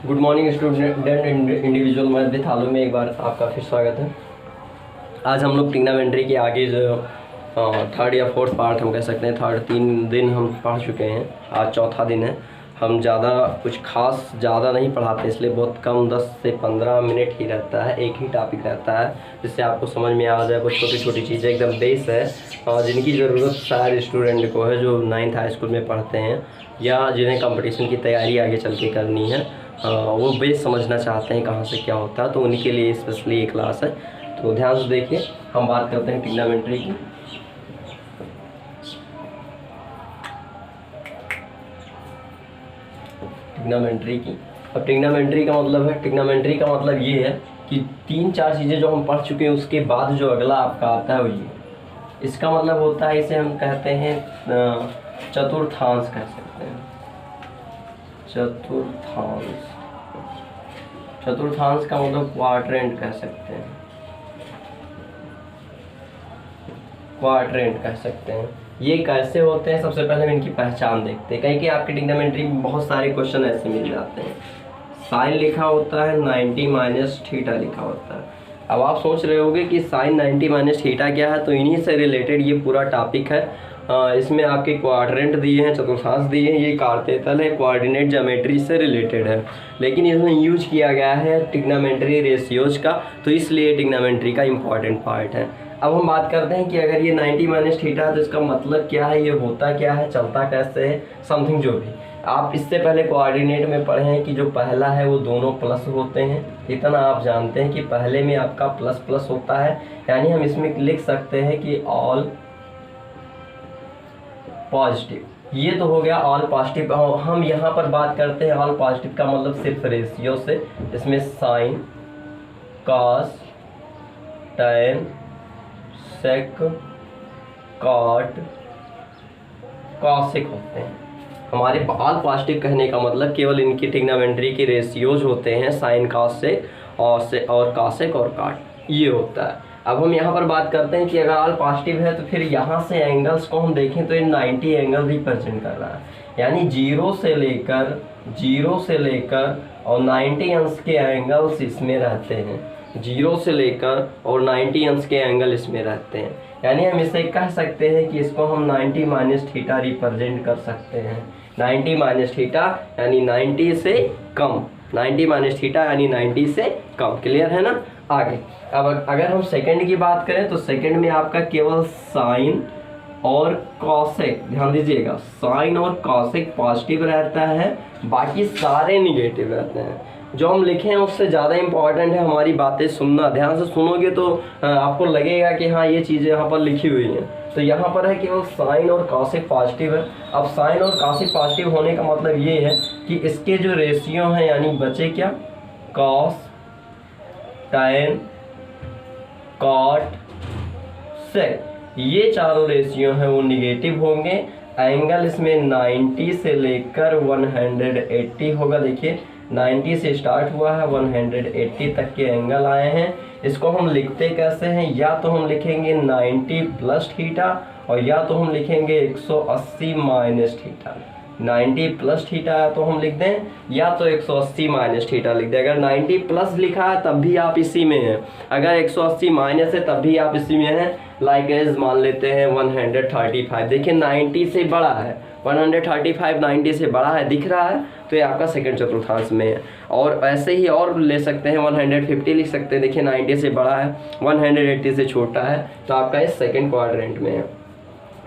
Good morning student individual math with आलू में एक बार आपका फिर स्वागत है। आज हम लोग ट्रिग्नोमेट्री के आगे जो थर्ड या फोर्थ पार्ट हम कह सकते हैं, थर्ड 3 दिन हम पढ़ चुके हैं, आज चौथा दिन है। हम ज़्यादा कुछ खास ज़्यादा नहीं पढ़ाते, इसलिए बहुत कम 10 से 15 मिनट ही रहता है, एक ही टॉपिक रहता है जिससे आपको समझ में आ जाए। कुछ छोटी छोटी चीज़ें एकदम बेस है और जिनकी ज़रूरत सारे स्टूडेंट को है जो 9th हाई स्कूल में पढ़ते हैं या जिन्हें कंपटीशन की तैयारी आगे चल के करनी है। वो बेस समझना चाहते हैं कहाँ से क्या होता है, तो उन्हीं के लिए स्पेशली ये क्लास है। तो ध्यान से देखिए, हम बात करते हैं ट्रिग्नोमेट्री की। अब ट्रिग्नोमेट्री का मतलब है, ट्रिग्नोमेट्री का मतलब ये है कि 3-4 चीज़ें जो हम पढ़ चुके हैं उसके बाद जो अगला आपका आता है वो ये। इसका मतलब होता है, इसे हम कहते हैं चतुर्थांश कह सकते हैं। चतुर्थांश का मतलब क्वाड्रेंट कह सकते हैं, ये कैसे होते हैं सबसे पहले हम इनकी पहचान देखते हैं। कहीं कि आपके ट्रिग्नोमेट्री में बहुत सारे क्वेश्चन ऐसे मिल जाते हैं। साइन लिखा होता है, 90 माइनस थीटा लिखा होता है। अब आप सोच रहे होंगे कि साइन 90 माइनस थीटा क्या है, तो इन्हीं से रिलेटेड ये पूरा टॉपिक है। इसमें आपके क्वाड्रेंट दिए हैं, चतुर्थांश दिए हैं, ये कारतेतल है, कोऑर्डिनेट ज्योमेट्री से रिलेटेड है, लेकिन इसमें यूज किया गया है ट्रिग्नोमेट्री रेशियोज का, तो इसलिए ट्रिग्नोमेट्री का इम्पॉर्टेंट पार्ट है। अब हम बात करते हैं कि अगर ये 90 माइनस थीटा है तो इसका मतलब क्या है, ये होता क्या है, चलता कैसे है, समथिंग जो भी। आप इससे पहले कोऑर्डिनेट में पढ़े हैं कि जो पहला है वो दोनों प्लस होते हैं, इतना आप जानते हैं कि पहले में आपका प्लस प्लस होता है, यानी हम इसमें लिख सकते हैं कि ऑल पॉजिटिव। ये तो हो गया ऑल पॉजिटिव। हम यहाँ पर बात करते हैं ऑल पॉजिटिव का मतलब सिर्फ रेशियो से। इसमें साइन, कॉस, टैन, सेक, कॉट, कॉसेक होते हैं। हमारे ऑल पॉजिटिव कहने का मतलब केवल इनकी ट्रिग्नोमेट्री के रेशियोज होते हैं, साइन, कॉस, सेक और कॉसेक और कॉट, ये होता है। अब हम यहाँ पर बात करते हैं कि अगर ऑल पॉजिटिव है तो फिर यहाँ से एंगल्स को हम देखें तो ये 90 एंगल रिप्रेजेंट कर रहा है, यानी 0 से लेकर और 90 अंश के एंगल्स इसमें रहते हैं। 0 से लेकर और 90 अंश के एंगल इसमें रहते हैं, यानी हम इसे कह सकते हैं कि इसको हम 90 माइनस थीटा रिप्रेजेंट कर सकते हैं। 90 माइनस थीटा यानी 90 से कम, 90 माइनस थीटा यानी 90 से कम। क्लियर है ना। आगे अब अगर हम सेकंड की बात करें तो सेकंड में आपका केवल साइन और कॉसेक, ध्यान दीजिएगा, साइन और कॉसेक पॉजिटिव रहता है, बाकी सारे निगेटिव रहते हैं। जो हम लिखे हैं उससे ज़्यादा इम्पॉर्टेंट है हमारी बातें सुनना। ध्यान से सुनोगे तो आपको लगेगा कि हाँ ये चीज़ें यहाँ पर लिखी हुई हैं। तो यहाँ पर है केवल साइन और कॉसेक पॉजिटिव है। अब साइन और कॉसेक पॉजिटिव होने का मतलब ये है कि इसके जो रेशियो हैं, यानी बचे क्या, कॉस, टैन, कॉट, सेक, ये चारों रेशियो हैं वो निगेटिव होंगे। एंगल इसमें 90 से लेकर 180 होगा। देखिए 90 से स्टार्ट हुआ है, 180 तक के एंगल आए हैं। इसको हम लिखते कैसे हैं, या तो हम लिखेंगे 90 प्लस थीटा और या तो हम लिखेंगे 180 माइनस थीटा। 90 प्लस थीटा है तो हम लिख दें, या तो 180 माइनस थीटा लिख दें। अगर 90 प्लस लिखा है तब भी आप इसी में हैं, अगर 180 माइनस है तब भी आप इसी में हैं। लाइक एज मान लेते हैं 135। देखिए 90 से बड़ा है, 135 90 से बड़ा है, दिख रहा है, तो ये आपका सेकंड चतुर्थांश में है। और ऐसे ही और ले सकते हैं, 150 लिख सकते हैं। देखिए 90 से बड़ा है, 180 से छोटा है, तो आपका ये सेकंड क्वाड्रेंट में है।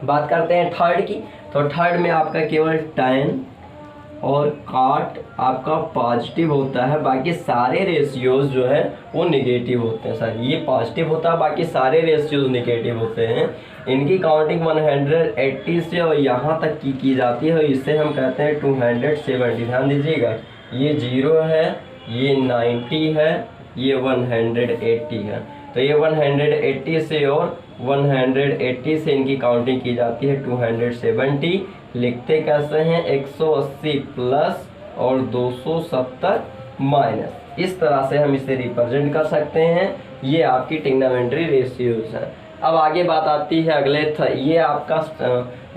बात करते हैं थर्ड की, तो थर्ड में आपका केवल टैन और कॉट आपका पॉजिटिव होता है, बाकी सारे रेशियोज जो है वो निगेटिव होते हैं। सर ये पॉजिटिव होता है, बाकी सारे रेशियोज निगेटिव होते हैं। इनकी काउंटिंग 180 से और यहाँ तक की जाती है, इसे हम कहते हैं 270। ध्यान दीजिएगा, ये 0 है, ये 90 है, ये 180 है, तो ये 180 से और 180 से इनकी काउंटिंग की जाती है 270। लिखते कैसे हैं, 180 प्लस और 270 माइनस, इस तरह से हम इसे रिप्रेजेंट कर सकते हैं। ये आपकी ट्रिग्नोमेट्री रेशियोज है। अब आगे बात आती है अगले ये आपका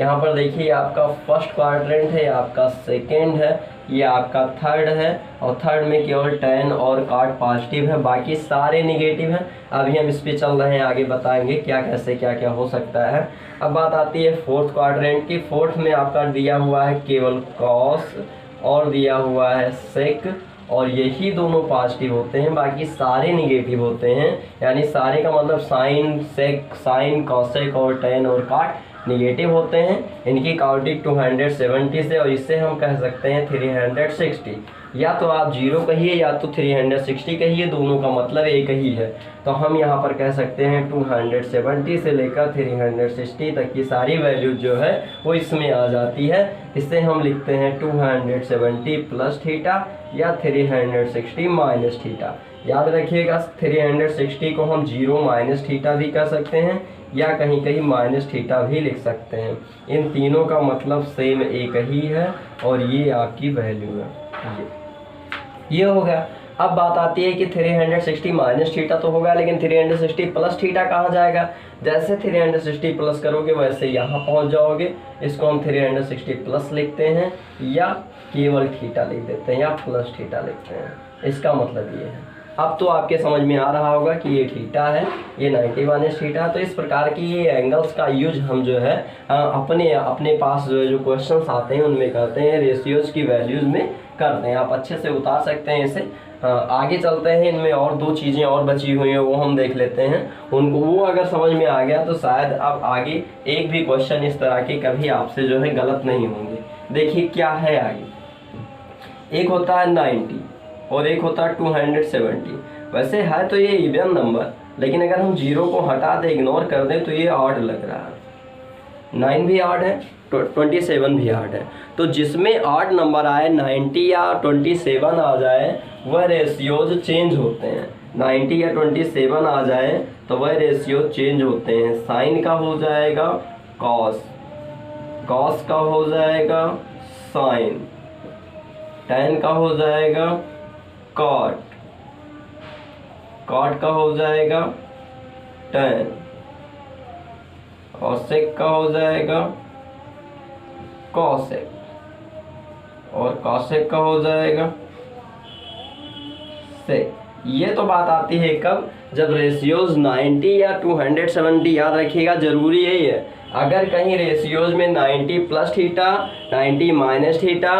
यहाँ पर देखिए आपका फर्स्ट क्वाड्रेंट है, आपका सेकेंड है, ये आपका थर्ड है, और थर्ड में केवल 10 और cot पॉजिटिव है, बाकी सारे निगेटिव हैं। अभी हम इस पे चल रहे हैं, आगे बताएंगे क्या कैसे क्या क्या हो सकता है। अब बात आती है फोर्थ क्वाड्रेंट की। फोर्थ में आपका दिया हुआ है केवल कॉस और दिया हुआ है सेक, और यही दोनों पॉजिटिव होते हैं, बाकी सारे निगेटिव होते हैं। यानी सारे का मतलब साइन, सेक, साइन, कॉसेक और टेन और काट निगेटिव होते हैं। इनकी काउंटिंग 270 से, और इससे हम कह सकते हैं 360। या तो आप 0 कहिए या तो 360 कहिए, दोनों का मतलब एक ही है। तो हम यहाँ पर कह सकते हैं 270 से लेकर 360 तक की सारी वैल्यू जो है वो इसमें आ जाती है। इससे हम लिखते हैं 270 प्लस थीटा या 360 माइनस थीटा। याद रखिएगा 360 को हम 0 माइनस थीटा भी कह सकते हैं, या कहीं कहीं माइनस थीटा भी लिख सकते हैं। इन तीनों का मतलब सेम एक ही है, और ये आपकी वैल्यू है। ये हो गया। अब बात आती है कि 360 माइनस थीटा तो होगा, लेकिन 360 प्लस थीटा कहाँ जाएगा? जैसे 360 प्लस करोगे वैसे यहाँ पहुँच जाओगे। इसको हम 360 प्लस लिखते हैं, या केवल थीटा लिख देते हैं, या प्लस थीटा लिखते हैं। इसका मतलब ये है। अब तो आपके समझ में आ रहा होगा कि ये थीटा है, ये 90 माइनस थीटा है। तो इस प्रकार की ये एंगल्स का यूज हम जो है अपने पास जो क्वेश्चंस आते हैं उनमें करते हैं, रेशियोज की वैल्यूज में करते हैं। आप अच्छे से उतार सकते हैं इसे। आगे चलते हैं, इनमें और दो चीज़ें और बची हुई हैं, वो हम देख लेते हैं। उनको वो अगर समझ में आ गया तो शायद अब आगे एक भी क्वेश्चन इस तरह के कभी आपसे जो है गलत नहीं होंगे। देखिए क्या है आगे। एक होता है 90 और एक होता है 270। वैसे है तो ये इवन नंबर, लेकिन अगर हम 0 को हटा दें, इग्नोर कर दें, तो ये ऑड लग रहा है। 9 भी ऑड है, 27 भी ऑड है। तो जिसमें ऑड नंबर आए, 90 या 27 आ जाए, वह रेशियोज चेंज होते हैं। 90 या 27 आ जाए तो वह रेशियो चेंज होते हैं। साइन का हो जाएगा कॉस, कॉस का हो जाएगा साइन, टेन का हो जाएगा कॉट, कॉट का हो जाएगा टेन, और सेक का हो जाएगा कॉसेक, और कॉसेक का हो जाएगा सेक। ये तो बात आती है कब? जब रेशियोज 90 या 270, याद रखिएगा जरूरी यही है। अगर कहीं रेशियोज में 90 plus theta, 90 minus theta,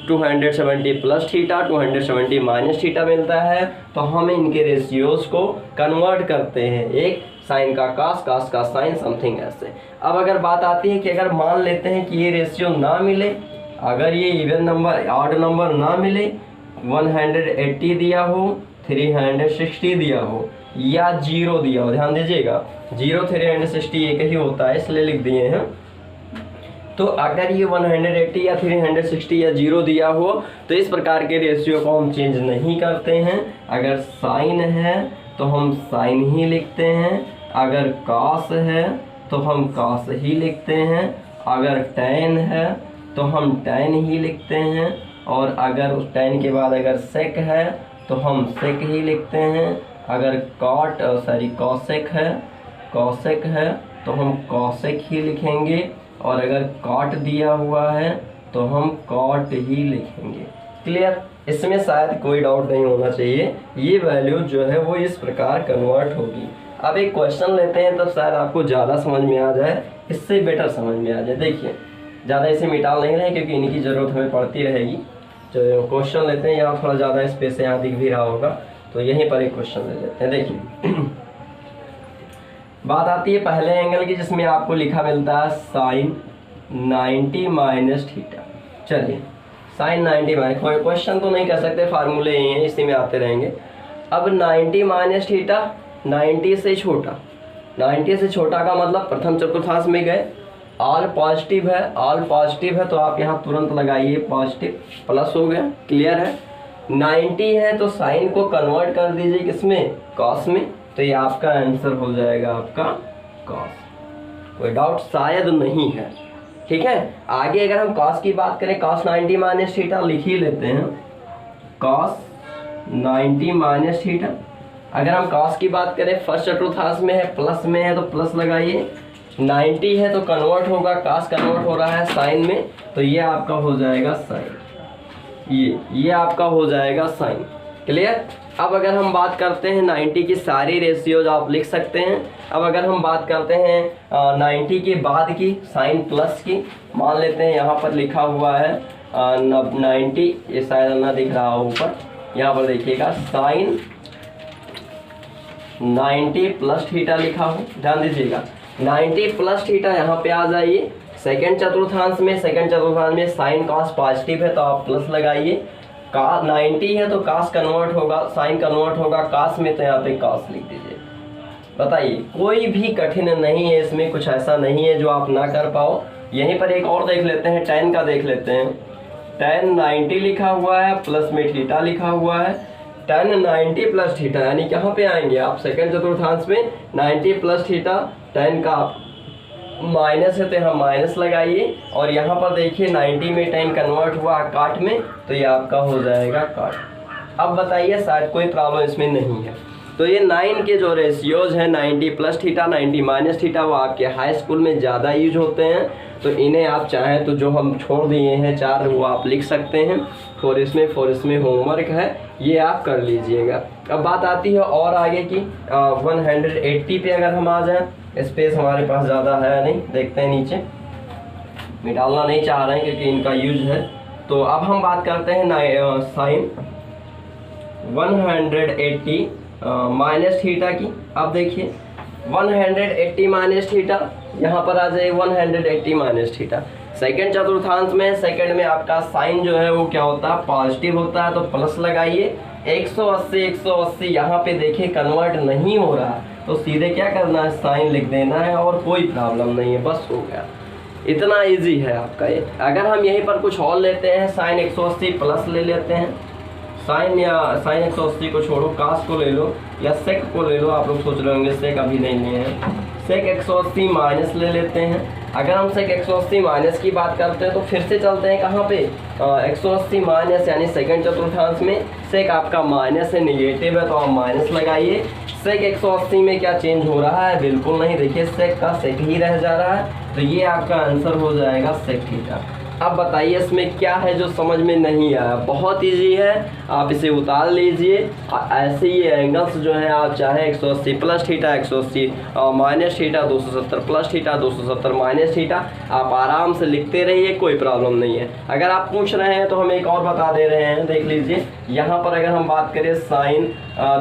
270 plus theta, 270 minus theta मिलता है, तो हम इनके रेशियोज को कन्वर्ट करते हैं, एक साइन का कास, कास का साइन, समथिंग ऐसे। अब अगर बात आती है कि अगर मान लेते हैं कि ये रेशियो ना मिले, अगर ये इवन नंबर, ऑड नंबर ना मिले, 180 दिया हो, 360 दिया हो, या 0 दिया हो, ध्यान दीजिएगा 0 360 एक ही होता है, इसलिए लिख दिए हैं। तो अगर ये 180 या 360 या 0 दिया हो, तो इस प्रकार के रेशियो को हम चेंज नहीं करते हैं। अगर साइन है तो हम साइन ही लिखते हैं, अगर कॉस है तो हम कॉस ही लिखते हैं, अगर टेन है तो हम टेन ही लिखते हैं, और अगर उस टेन के बाद अगर सेक है तो हम सेक ही लिखते हैं, अगर कॉसेक है, कॉसेक है तो हम कॉसेक ही लिखेंगे, और अगर कॉट दिया हुआ है तो हम कॉट ही लिखेंगे। क्लियर? इसमें शायद कोई डाउट नहीं होना चाहिए। ये वैल्यू जो है वो इस प्रकार कन्वर्ट होगी। अब एक क्वेश्चन लेते हैं, तब शायद आपको ज़्यादा समझ में आ जाए, इससे बेटर समझ में आ जाए। देखिए ज़्यादा इसे मिटाल नहीं रहे, क्योंकि इनकी ज़रूरत हमें पड़ती रहेगी। जो क्वेश्चन लेते हैं, यहाँ थोड़ा ज़्यादा स्पेस यहाँ दिख भी रहा होगा, तो यहीं पर एक क्वेश्चन ले लेते हैं। देखिए बात आती है पहले एंगल की, जिसमें आपको लिखा मिलता है साइन 90 माइनस थीटा। चलिए साइन 90 माइनस, कोई क्वेश्चन तो नहीं कह सकते, फार्मूले यही हैं, इसी में आते रहेंगे। अब 90 माइनस थीटा 90 से छोटा, 90 से छोटा का मतलब प्रथम चतुर्थांश में गए, ऑल पॉजिटिव है, ऑल पॉजिटिव है तो आप यहाँ तुरंत लगाइए पॉजिटिव, प्लस हो गया। क्लियर है? 90 है तो साइन को कन्वर्ट कर दीजिए किसमें? कॉस में, तो ये आपका आंसर हो जाएगा आपका कॉस। कोई डाउट शायद नहीं है। ठीक है, आगे अगर हम कॉस की बात करें, कॉस 90 माइनस थीटा लिख ही लेते हैं, कॉस 90 माइनस थीटा। अगर हम cos की बात करें फर्स्ट चतुर्थांश में है, प्लस में है तो प्लस लगाइए, 90 है तो कन्वर्ट होगा, cos कन्वर्ट हो रहा है साइन में, तो ये आपका हो जाएगा साइन, ये आपका हो जाएगा साइन। क्लियर। अब अगर हम बात करते हैं 90 की सारी रेशियोज आप लिख सकते हैं। अब अगर हम बात करते हैं 90 के बाद की साइन प्लस की, मान लेते हैं यहाँ पर लिखा हुआ है 90, ये शायद ना दिख रहा हो ऊपर, यहाँ पर देखिएगा साइन 90 प्लस थीटा लिखा हो, ध्यान दीजिएगा 90 प्लस थीटा यहाँ पे आ जाइए। सेकंड चतुर्थांश में साइन कॉस पॉजिटिव है तो आप प्लस लगाइए, का 90 है तो कॉस कन्वर्ट होगा, साइन कन्वर्ट होगा कॉस में, तो यहाँ पे कॉस लिख दीजिए। बताइए, कोई भी कठिन नहीं है इसमें, कुछ ऐसा नहीं है जो आप ना कर पाओ। यहीं पर एक और देख लेते हैं, tan का देख लेते हैं। tan 90 लिखा हुआ है, प्लस में थीटा लिखा हुआ है, tan 90 प्लस थीटा, यानी कहाँ पे आएंगे आप सेकंड चतुर्थांश में 90 प्लस थीटा, tan का माइनस है तो यहाँ माइनस लगाइए, और यहाँ पर देखिए 90 में tan कन्वर्ट हुआ काट में, तो ये आपका हो जाएगा काट। अब बताइए शायद कोई प्रॉब्लम इसमें नहीं है। तो ये 9 के जो रेशियोज हैं 90 प्लस थीटा 90 माइनस थीटा, वो आपके हाई स्कूल में ज़्यादा यूज होते हैं, तो इन्हें आप चाहें तो जो हम छोड़ दिए हैं 4 वो आप लिख सकते हैं। और इसमें होमवर्क है, ये आप कर लीजिएगा। अब बात आती है और आगे की 180 पे अगर हम आ जाएं, स्पेस हमारे पास ज़्यादा है नहीं, देखते हैं नीचे, मिटालना नहीं चाह रहे हैं क्योंकि इनका यूज है। तो अब हम बात करते हैं साइन 180 माइनस थीटा की। अब देखिए 180 माइनस थीटा, यहाँ पर आ जाए 180 माइनस थीटा। सेकंड चतुर्थांश में, सेकंड में आपका साइन जो है वो क्या होता है, पॉजिटिव होता है, तो प्लस लगाइए। 180 यहाँ पे देखिए कन्वर्ट नहीं हो रहा है, तो सीधे क्या करना है, साइन लिख देना है और कोई प्रॉब्लम नहीं है, बस हो गया। इतना इजी है आपका ये। अगर हम यहीं पर कुछ और लेते हैं, साइन 180 प्लस ले लेते हैं, साइन 180 को छोड़ो, कास को ले लो या सेक को ले लो। आप लोग सोच रहे होंगे सेक अभी नहीं लिए हैं, सेक 180 माइनस ले लेते हैं। अगर हम सेक 180 माइनस की बात करते हैं तो फिर से चलते हैं कहाँ पे, 180 माइनस यानी सेकंड चतुर्थांश में, सेक आपका माइनस है, निगेटिव है, तो आप माइनस लगाइए। सेक 180 में क्या चेंज हो रहा है, बिल्कुल नहीं, देखिए सेक का सेक ही रह जा रहा है, तो ये आपका आंसर हो जाएगा सेक थीटा। अब बताइए इसमें क्या है जो समझ में नहीं आया। बहुत इजी है, आप इसे उतार लीजिए। ऐसे ही एंगल्स जो हैं आप चाहे 180 plus theta, 180 minus theta, 270 plus theta, 270 minus theta, आप आराम से लिखते रहिए, कोई प्रॉब्लम नहीं है। अगर आप पूछ रहे हैं तो हम एक और बता दे रहे हैं, देख लीजिए। यहाँ पर अगर हम बात करें साइन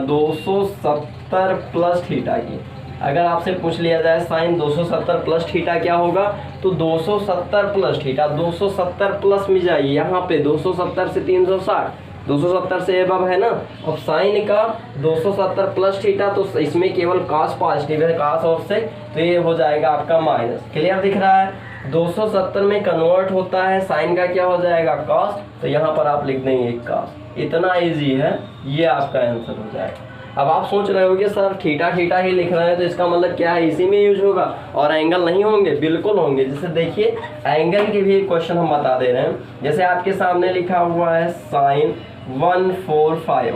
270 प्लस थीटा की, अगर आपसे पूछ लिया जाए साइन 270 प्लस थीटा क्या होगा, तो 270 प्लस थीटा, 270 प्लस में जाइए, यहाँ पे 270 से 360, 270 से एबव है ना। अब साइन का 270 प्लस थीटा, तो इसमें केवल कॉस पॉजिटिव है, कॉस और से, तो ये हो जाएगा आपका माइनस। क्लियर दिख रहा है, 270 में कन्वर्ट होता है, साइन का क्या हो जाएगा, कॉस, तो यहाँ पर आप लिख देंगे कॉस। इतना ईजी है, ये आपका आंसर हो जाएगा। अब आप सोच रहे होगे सर थीटा थीटा ही लिख रहे हैं तो इसका मतलब क्या है, इसी में यूज होगा और एंगल नहीं होंगे, बिल्कुल होंगे। जैसे देखिए एंगल के भी क्वेश्चन हम बता दे रहे हैं। जैसे आपके सामने लिखा हुआ है साइन 135,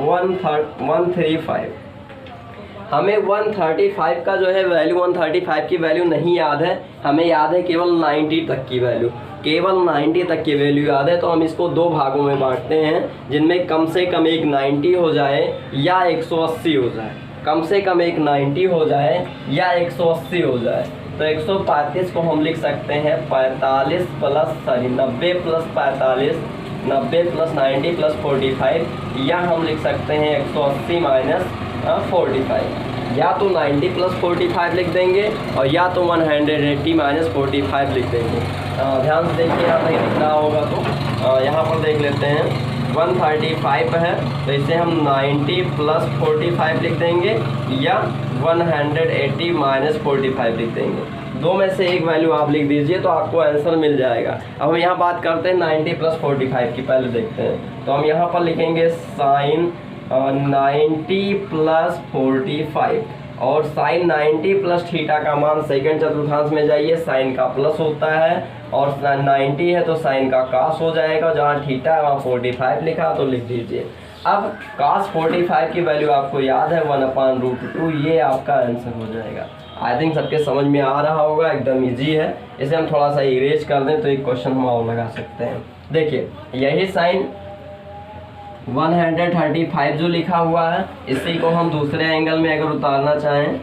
हमें 135 का जो है वैल्यू, 135 की वैल्यू नहीं याद है, हमें याद है केवल 90 तक की वैल्यू, केवल 90 तक की वैल्यू याद है। तो हम इसको 2 भागों में बांटते हैं, जिनमें कम से कम एक 90 हो जाए या 180 हो जाए, कम से कम एक 90 हो जाए या 180 हो जाए। तो 135 को हम लिख सकते हैं 90 प्लस 45, 90 प्लस 90 प्लस 45, या हम लिख सकते हैं 180 माइनस 45, या तो 90 प्लस 45 लिख देंगे और या तो 180 माइनस 45 लिख देंगे। ध्यान से देखिए, यहाँ नहीं लिखना होगा तो यहाँ पर देख लेते हैं 135 है, तो इसे हम 90 प्लस 45 लिख देंगे या 180 माइनस 45 लिख देंगे। दो में से एक वैल्यू आप लिख दीजिए तो आपको आंसर मिल जाएगा। अब हम यहाँ बात करते हैं 90 प्लस 45 की, पहले देखते हैं। तो हम यहाँ पर लिखेंगे साइन 90 प्लस 45, और साइन 90 प्लस थीटा का मान सेकंड चतुर्थांश में जाइए, साइन का प्लस होता है, और 90 है तो साइन का कास हो जाएगा, जहाँ थीटा है वहाँ 45 लिखा तो लिख दीजिए। अब cos 45 की वैल्यू आपको याद है 1/√2, ये आपका आंसर हो जाएगा। आई थिंक सबके समझ में आ रहा होगा, एकदम इजी है। इसे हम थोड़ा सा इरेज कर दें तो एक क्वेश्चन हम और लगा सकते हैं। देखिए यही साइन 135 जो लिखा हुआ है, इसी को हम दूसरे एंगल में अगर उतारना चाहें,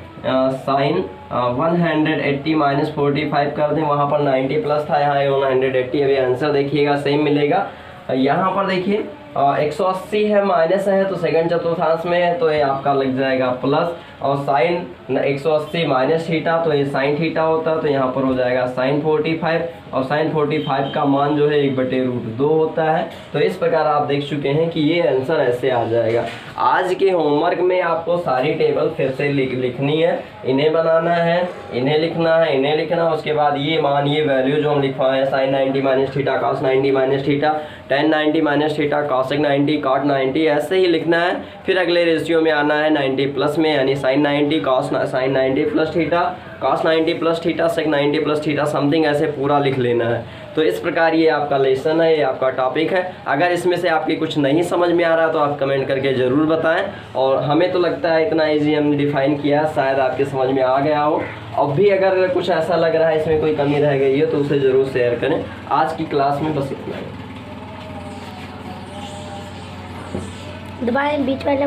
साइन 180 माइनस 45 कर दें, वहाँ पर 90 प्लस था, यहाँ 180। अभी आंसर देखिएगा सेम मिलेगा। यहाँ पर देखिए 180 है, माइनस है तो सेकंड चतुर्थांश में है तो ये आपका लग जाएगा प्लस, और साइन 180 माइनस थीटा तो ये साइन थीटा होता है, तो यहाँ पर हो जाएगा साइन 45, और साइन 45 का मान जो है 1/√2 होता है। तो इस प्रकार आप देख चुके हैं कि ये आंसर ऐसे आ जाएगा। आज के होमवर्क में आपको सारी टेबल फिर से लिखनी है, इन्हें बनाना है, इन्हें लिखना है, इन्हें लिखना है। उसके बाद ये मान, ये वैल्यू जो हम लिखवाए हैं, sine 90 minus theta, cos 90 minus theta, tan 90 minus theta, cosec 90, cot 90, ऐसे ही लिखना है। फिर अगले रेशियो में आना है 90 प्लस में, यानी sine 90 cos sine 90 plus theta, cos 90 plus theta, sec 90 plus theta, something ऐसे पूरा लिख लेना है। तो इस प्रकार ये आपका लेसन है, ये आपका टॉपिक है। अगर इसमें से आपकी कुछ नहीं समझ में आ रहा तो आप कमेंट करके ज़रूर बताएं। और हमें तो लगता है इतना इजी हमने डिफाइन किया, शायद आपके समझ में आ गया हो। अब भी अगर कुछ ऐसा लग रहा है इसमें कोई कमी रह गई है तो उसे ज़रूर शेयर करें। आज की क्लास में बस इतना ही। दबाएं बीच वाले